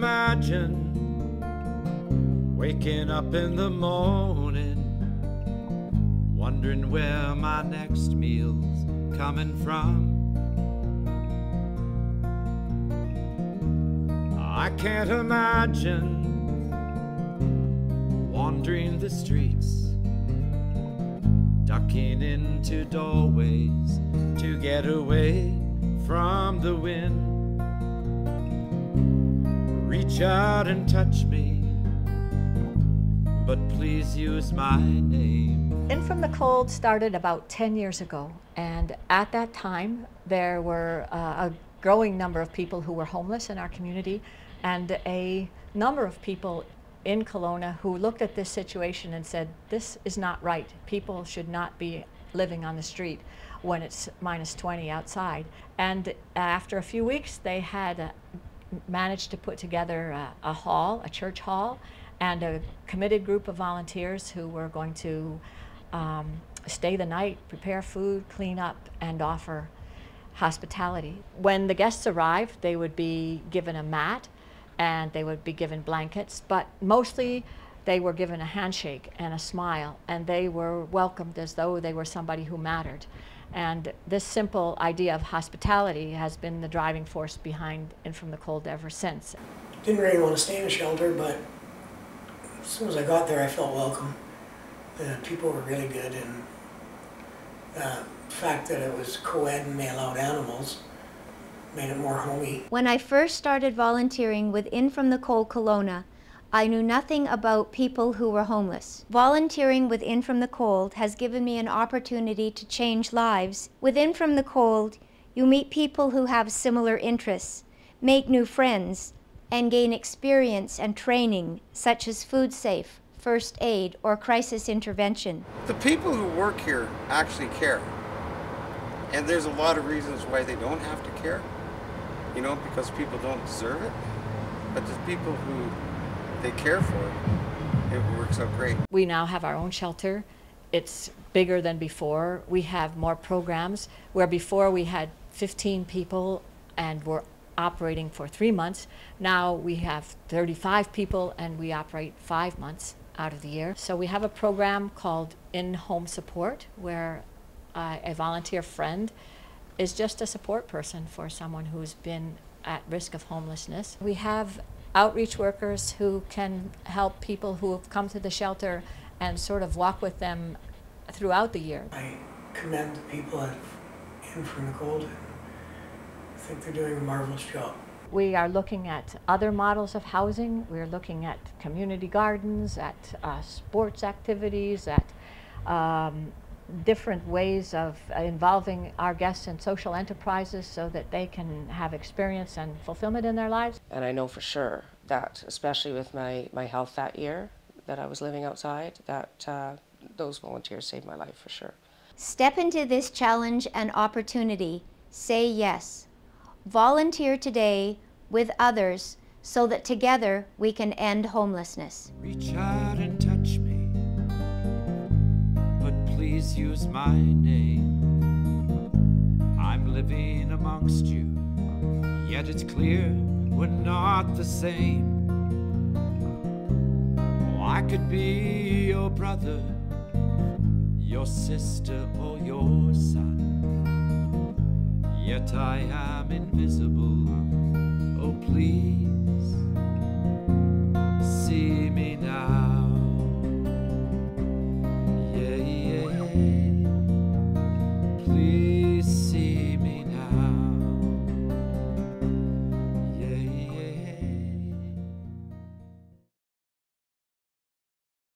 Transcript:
imagine waking up in the morning, wondering where my next meal's coming from. I can't imagine wandering the streets, ducking into doorways to get away from the wind. Reach out and touch me, but please use my name. In From the Cold started about 10 years ago, and at that time there were a growing number of people who were homeless in our community, and a number of people in Kelowna who looked at this situation and said, this is not right. People should not be living on the street when it's -20 outside. And after a few weeks, they had managed to put together a church hall, and a committed group of volunteers who were going to stay the night, prepare food, clean up, and offer hospitality. When the guests arrived, they would be given a mat and they would be given blankets, but mostly they were given a handshake and a smile, and they were welcomed as though they were somebody who mattered. And this simple idea of hospitality has been the driving force behind In From the Cold ever since. Didn't really want to stay in a shelter, but as soon as I got there, I felt welcome. The people were really good, and the fact that it was co-ed and they allowed animals made it more homey. When I first started volunteering with In From the Cold Kelowna, I knew nothing about people who were homeless. Volunteering with In From the Cold has given me an opportunity to change lives. With In From the Cold, you meet people who have similar interests, make new friends, and gain experience and training such as food safe, first aid, or crisis intervention. The people who work here actually care. And there's a lot of reasons why they don't have to care, you know, because people don't deserve it. But the people who they care for, it works out great. We now have our own shelter. It's bigger than before. We have more programs, where before we had 15 people and were operating for 3 months. Now we have 35 people and we operate 5 months out of the year. So we have a program called In-Home Support, where a volunteer friend is just a support person for someone who's been at risk of homelessness. We have outreach workers who can help people who have come to the shelter and sort of walk with them throughout the year. I commend the people at In From the Cold. I think they're doing a marvelous job. We are looking at other models of housing. We're looking at community gardens, at sports activities, at different ways of involving our guests in social enterprises so that they can have experience and fulfillment in their lives. And I know for sure that, especially with my health that year that I was living outside, that those volunteers saved my life for sure. Step into this challenge and opportunity. Say yes. Volunteer today with others so that together we can end homelessness. Reach out and touch me, but please use my name. I'm living amongst you, yet it's clear we're not the same. Oh, I could be your brother, your sister, or your son, yet I am invisible. Oh, please